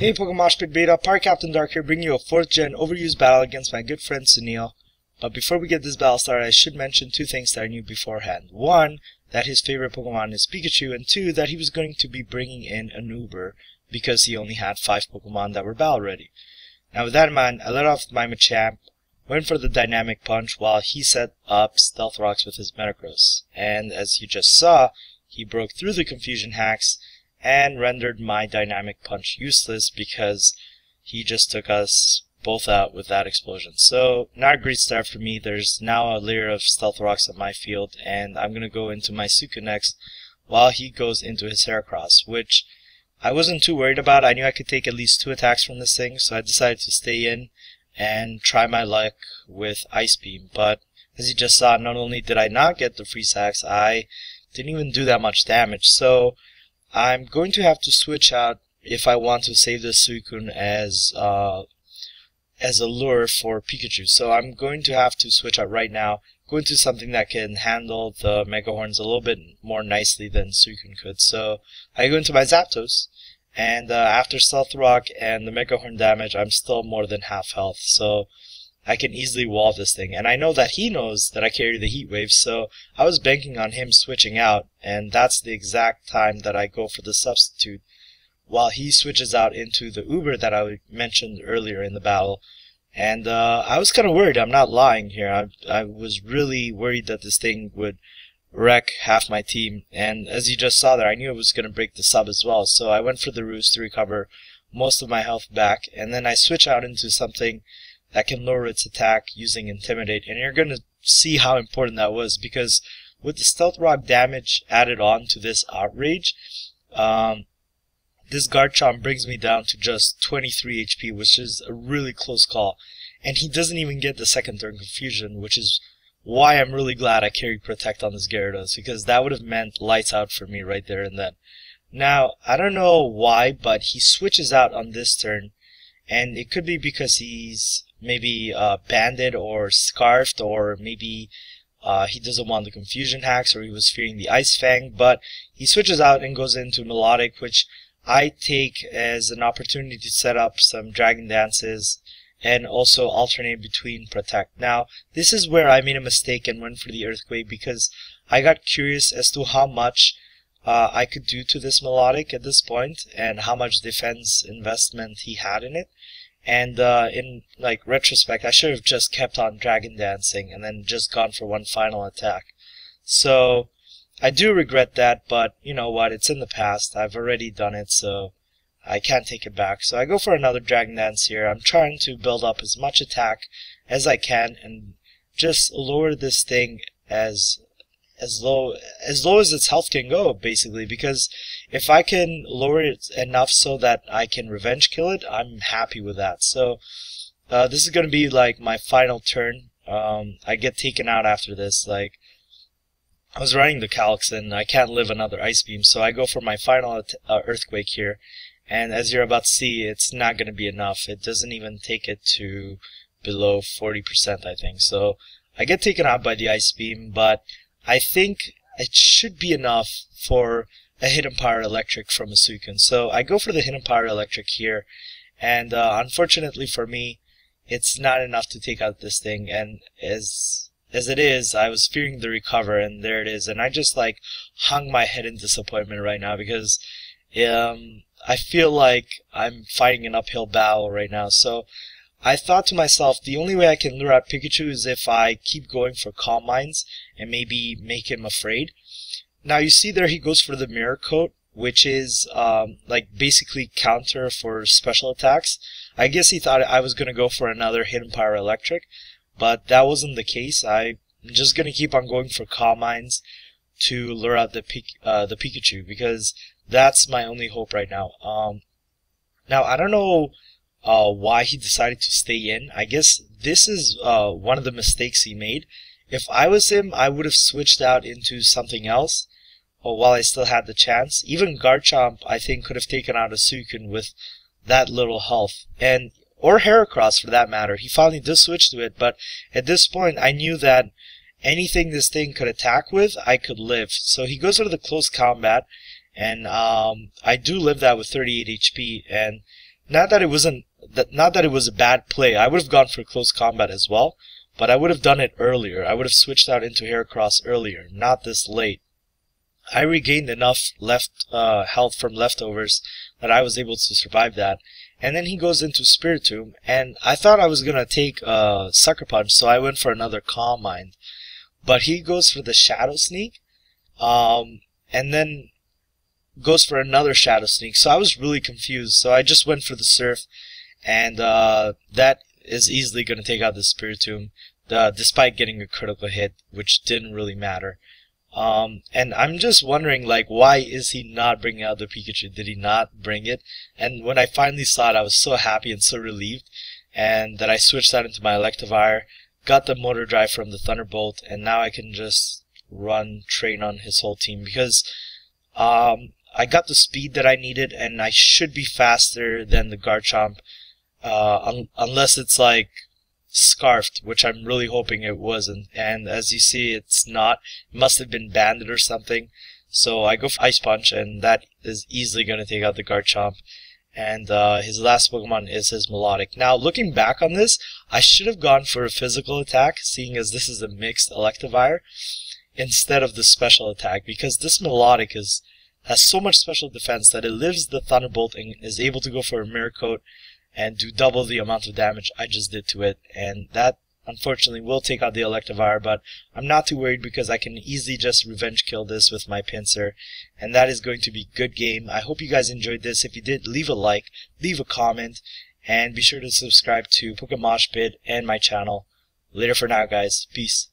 Hey Pokemoshpitbeta, PirateCaptainDark here, bringing you a 4th gen overused battle against my good friend Sunil. But before we get this battle started, I should mention two things that I knew beforehand. One, that his favorite Pokemon is Pikachu, and two, that he was going to be bringing in an Uber because he only had 5 Pokemon that were battle ready. Now with that in mind, I let off my Machamp, went for the Dynamic Punch while he set up Stealth Rocks with his Metagross. And as you just saw, he broke through the Confusion Hacks and rendered my Dynamic Punch useless because he just took us both out with that explosion. So, not a great start for me. There's now a layer of Stealth Rocks on my field, and I'm going to go into my Suicune next while he goes into his Heracross, which I wasn't too worried about. I knew I could take at least 2 attacks from this thing, so I decided to stay in and try my luck with Ice Beam. But as you just saw, not only did I not get the Freeze Hacks, I didn't even do that much damage. So I'm going to have to switch out if I want to save this Suicune as a lure for Pikachu. So I'm going to have to switch out right now, go into something that can handle the Mega Horns a little bit more nicely than Suicune could. So I go into my Zapdos, and after Stealth Rock and the Mega Horn damage, I'm still more than half health. So I can easily wall this thing, and I know that he knows that I carry the Heat Wave, so I was banking on him switching out, and that's the exact time that I go for the substitute while he switches out into the Uber that I mentioned earlier in the battle. And I was kind of worried. I'm not lying here. I was really worried that this thing would wreck half my team, and as you just saw there, I knew it was going to break the sub as well, so I went for the Roost to recover most of my health back, and then I switch out into something that can lower its attack using Intimidate, and you're going to see how important that was, because with the Stealth Rock damage added on to this Outrage, this Garchomp brings me down to just 23 HP, which is a really close call, and he doesn't even get the second turn Confusion, which is why I'm really glad I carried Protect on this Gyarados, because that would have meant lights out for me right there and then. Now, I don't know why, but he switches out on this turn, and it could be because he's maybe banded or scarfed, or maybe he doesn't want the Confusion Hacks, or he was fearing the Ice Fang, but he switches out and goes into Melodic, which I take as an opportunity to set up some Dragon Dances and also alternate between Protect. Now, this is where I made a mistake and went for the Earthquake, because I got curious as to how much I could do to this Melodic at this point, and how much defense investment he had in it. And in retrospect, I should have just kept on Dragon Dancing and then just gone for one final attack. So I do regret that, but you know what, it's in the past. I've already done it, so I can't take it back. So I go for another Dragon Dance here. I'm trying to build up as much attack as I can and just lower this thing as low as its health can go, basically, because if I can lower it enough so that I can revenge kill it, I'm happy with that. So this is going to be like my final turn. I get taken out after this. Like, I was running the Calx and I can't live another Ice Beam, so I go for my final Earthquake here. And as you're about to see, it's not going to be enough. It doesn't even take it to below 40%, I think. So I get taken out by the Ice Beam, but I think it should be enough for a Hidden Power Electric from a Suicune. So I go for the Hidden Power Electric here, and unfortunately for me, it's not enough to take out this thing. And as it is, I was fearing the recover, and there it is. And I just hung my head in disappointment right now, because I feel like I'm fighting an uphill battle right now. So I thought to myself, the only way I can lure out Pikachu is if I keep going for Calm Minds and maybe make him afraid. Now you see there he goes for the Mirror Coat, which is basically counter for special attacks. I guess he thought I was going to go for another Hidden Power Electric, but that wasn't the case. I'm just going to keep on going for Calm Minds to lure out the Pikachu, because that's my only hope right now. Now I don't know why he decided to stay in. I guess this is one of the mistakes he made. If I was him, I would have switched out into something else while I still had the chance. Even Garchomp, I think, could have taken out a Suicune with that little health, or Heracross for that matter. He finally does switch to it, but at this point I knew that anything this thing could attack with, I could live. So he goes for the close combat, and I do live that with 38 HP, and not that it was a bad play. I would have gone for close combat as well, but I would have done it earlier. I would have switched out into Heracross earlier, not this late. I regained enough health from leftovers that I was able to survive that. And then he goes into Spiritomb, and I thought I was gonna take Sucker Punch, so I went for another Calm Mind. But he goes for the Shadow Sneak, and then goes for another Shadow Sneak. So I was really confused. So I just went for the Surf, and that is easily gonna take out the Spiritomb, despite getting a critical hit, which didn't really matter. And I'm just wondering, like, why is he not bringing out the Pikachu? Did he not bring it? And when I finally saw it, I was so happy and so relieved, and that I switched that into my Electivire, got the Motor Drive from the Thunderbolt, and now I can just train on his whole team, because I got the speed that I needed, and I should be faster than the Garchomp, unless it's like Scarfed, which I'm really hoping it wasn't, and as you see, it's not. It must have been banded or something. So I go for Ice Punch, and that is easily going to take out the Garchomp, and his last Pokemon is his Melodic. Now, looking back on this, I should have gone for a physical attack, seeing as this is a mixed Electivire, instead of the special attack, because this Melodic has so much special defense that it lives the Thunderbolt and is able to go for a Mirror Coat and do double the amount of damage I just did to it, and that unfortunately will take out the Electivire, but I'm not too worried because I can easily just revenge kill this with my Pinsir, and that is going to be good game. I hope you guys enjoyed this. If you did, leave a like, leave a comment, and be sure to subscribe to Pokemoshpit and my channel. Later for now, guys. Peace.